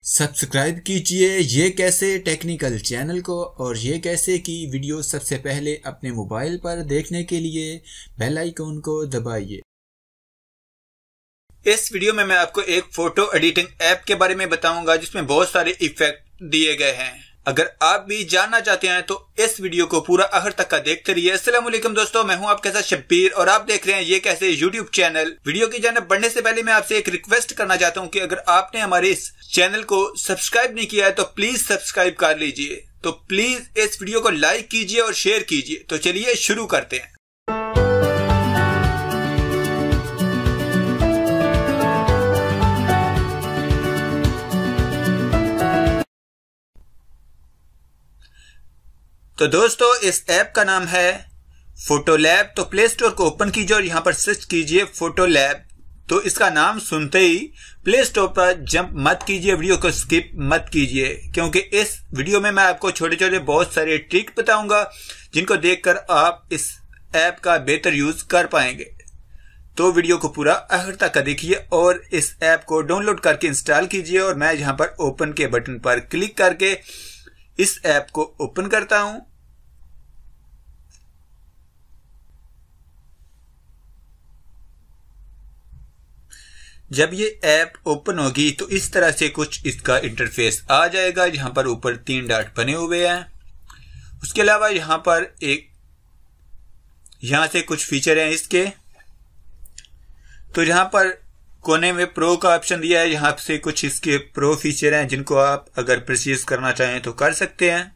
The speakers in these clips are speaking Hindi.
सब्सक्राइब कीजिए ये कैसे टेक्निकल चैनल को और ये कैसे की वीडियो सबसे पहले अपने मोबाइल पर देखने के लिए बेल आइकन को दबाइए। इस वीडियो में मैं आपको एक फोटो एडिटिंग ऐप के बारे में बताऊंगा जिसमें बहुत सारे इफेक्ट दिए गए हैं। अगर आप भी जानना चाहते हैं तो इस वीडियो को पूरा आखिर तक का देखते रहिए। अस्सलाम वालेकुम दोस्तों, मैं हूं आपके साथ शब्बीर और आप देख रहे हैं ये कैसे यूट्यूब चैनल। वीडियो की जानिब बढ़ने से पहले मैं आपसे एक रिक्वेस्ट करना चाहता हूं कि अगर आपने हमारे इस चैनल को सब्सक्राइब नहीं किया है तो प्लीज सब्सक्राइब कर लीजिए। तो प्लीज इस वीडियो को लाइक कीजिए और शेयर कीजिए। तो चलिए शुरू करते हैं। तो दोस्तों इस ऐप का नाम है फोटो लैब। तो प्ले स्टोर को ओपन कीजिए और यहाँ पर सर्च कीजिए फोटो लैब। तो इसका नाम सुनते ही प्ले स्टोर पर जंप मत कीजिए, वीडियो को स्किप मत कीजिए, क्योंकि इस वीडियो में मैं आपको छोटे छोटे बहुत सारे ट्रिक बताऊंगा जिनको देखकर आप इस ऐप का बेहतर यूज कर पाएंगे। तो वीडियो को पूरा आखिर तक देखिए और इस ऐप को डाउनलोड करके इंस्टॉल कीजिए। और मैं यहाँ पर ओपन के बटन पर क्लिक करके इस ऐप को ओपन करता हूं। जब ये ऐप ओपन होगी तो इस तरह से कुछ इसका इंटरफेस आ जाएगा। यहां पर ऊपर 3 डॉट बने हुए हैं। उसके अलावा यहां पर यहां से कुछ फीचर हैं इसके। तो यहां पर कोने में प्रो का ऑप्शन दिया है। यहां से कुछ इसके प्रो फीचर हैं जिनको आप अगर परचेज करना चाहें तो कर सकते हैं।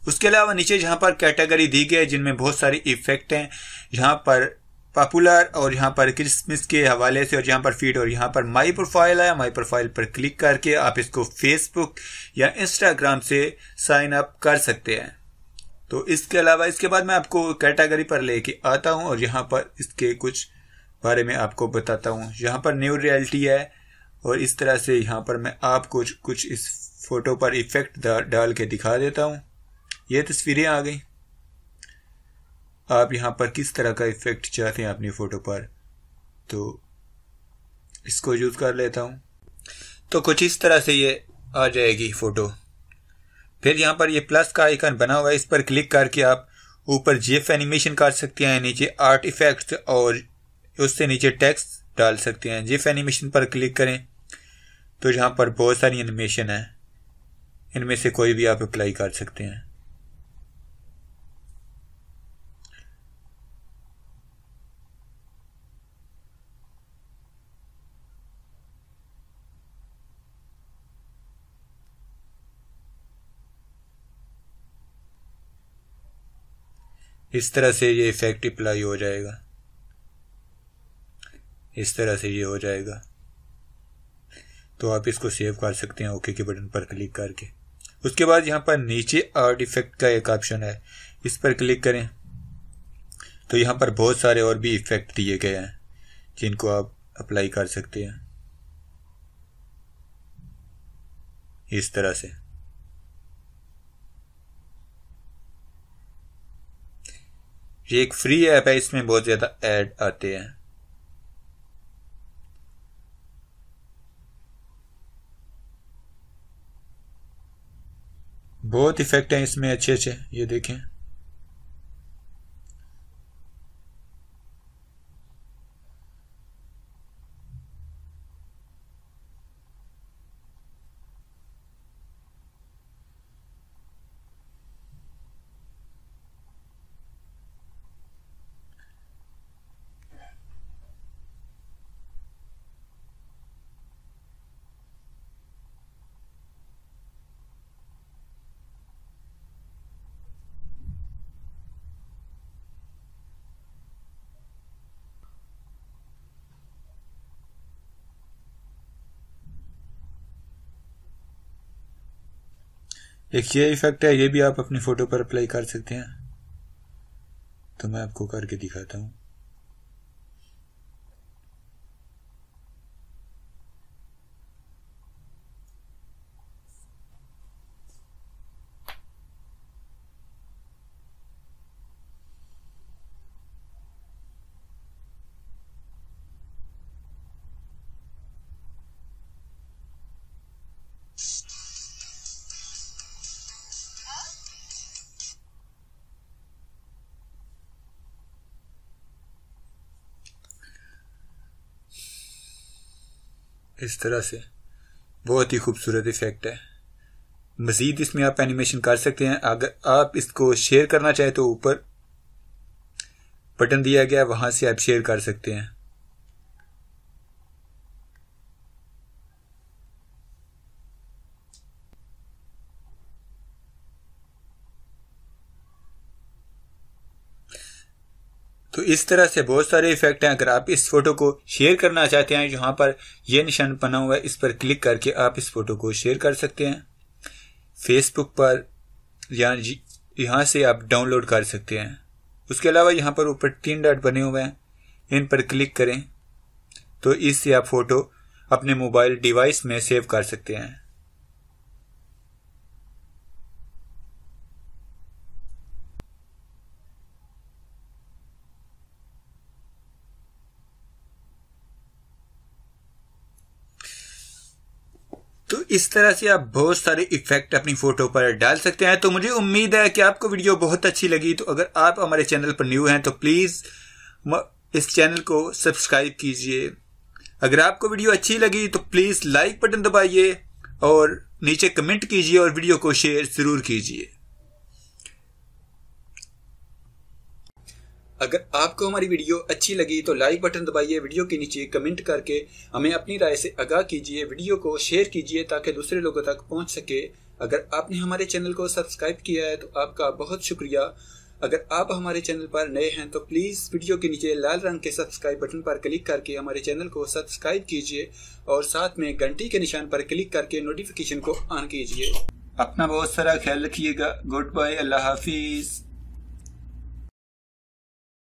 उसके अलावा नीचे यहां पर कैटेगरी दी गई है जिनमें बहुत सारे इफेक्ट हैं। यहां पर पॉपुलर और यहां पर क्रिसमस के हवाले से और यहां पर फीड और यहां पर माई प्रोफाइल है। माई प्रोफाइल पर क्लिक करके आप इसको फेसबुक या इंस्टाग्राम से साइन अप कर सकते हैं। तो इसके अलावा इसके बाद मैं आपको कैटेगरी पर लेके आता हूं और यहाँ पर इसके कुछ बारे में आपको बताता हूं। यहाँ पर न्यू रियलिटी है और इस तरह से यहाँ पर मैं आपको कुछ इस फोटो पर इफेक्ट डाल के दिखा देता हूं। ये तस्वीरें आ गई। आप यहाँ पर किस तरह का इफेक्ट चाहते हैं अपनी फोटो पर, तो इसको यूज कर लेता हूं। तो कुछ इस तरह से ये आ जाएगी फोटो। फिर यहाँ पर ये प्लस का आइकन बना हुआ है, इस पर क्लिक करके आप ऊपर जीएफ एनिमेशन कर सकते हैं, नीचे आर्ट इफेक्ट्स और उससे नीचे टेक्स्ट डाल सकते हैं। जीएफ एनिमेशन पर क्लिक करें तो यहाँ पर बहुत सारी एनिमेशन है, इनमें से कोई भी आप अप्लाई कर सकते हैं। इस तरह से ये इफेक्ट अप्लाई हो जाएगा। इस तरह से ये हो जाएगा। तो आप इसको सेव कर सकते हैं ओके के बटन पर क्लिक करके। उसके बाद यहाँ पर नीचे आर्ट इफेक्ट का एक ऑप्शन है, इस पर क्लिक करें तो यहाँ पर बहुत सारे और भी इफेक्ट दिए गए हैं जिनको आप अप्लाई कर सकते हैं इस तरह से। ये एक फ्री ऐप है, इसमें बहुत ज्यादा ऐड आते हैं। बहुत इफेक्ट हैं इसमें अच्छे अच्छे, ये देखें। एक ये इफेक्ट है, ये भी आप अपनी फोटो पर अप्लाई कर सकते हैं। तो मैं आपको करके दिखाता हूं। इस तरह से बहुत ही खूबसूरत इफेक्ट है। मज़ीद इसमें आप एनिमेशन कर सकते हैं। अगर आप इसको शेयर करना चाहें तो ऊपर बटन दिया गया है, वहां से आप शेयर कर सकते हैं। तो इस तरह से बहुत सारे इफेक्ट हैं। अगर आप इस फोटो को शेयर करना चाहते हैं, यहाँ पर यह निशान बना हुआ है, इस पर क्लिक करके आप इस फोटो को शेयर कर सकते हैं फेसबुक पर, या यहाँ से आप डाउनलोड कर सकते हैं। उसके अलावा यहाँ पर ऊपर 3 डॉट बने हुए हैं, इन पर क्लिक करें तो इससे आप फोटो अपने मोबाइल डिवाइस में सेव कर सकते हैं। तो इस तरह से आप बहुत सारे इफेक्ट अपनी फोटो पर डाल सकते हैं। तो मुझे उम्मीद है कि आपको वीडियो बहुत अच्छी लगी। तो अगर आप हमारे चैनल पर न्यू हैं तो प्लीज़ इस चैनल को सब्सक्राइब कीजिए। अगर आपको वीडियो अच्छी लगी तो प्लीज़ लाइक बटन दबाइए और नीचे कमेंट कीजिए और वीडियो को शेयर ज़रूर कीजिए। अगर आपको हमारी वीडियो अच्छी लगी तो लाइक बटन दबाइए, वीडियो के नीचे कमेंट करके हमें अपनी राय से आगाह कीजिए, वीडियो को शेयर कीजिए ताकि दूसरे लोगों तक पहुंच सके। अगर आपने हमारे चैनल को सब्सक्राइब किया है तो आपका बहुत शुक्रिया। अगर आप हमारे चैनल पर नए हैं तो प्लीज़ वीडियो के नीचे लाल रंग के सब्सक्राइब बटन पर क्लिक करके हमारे चैनल को सब्सक्राइब कीजिए और साथ में घंटी के निशान पर क्लिक करके नोटिफिकेशन को ऑन कीजिए। अपना बहुत सारा ख्याल रखिएगा। गुड बाय, अल्लाह हाफिज़।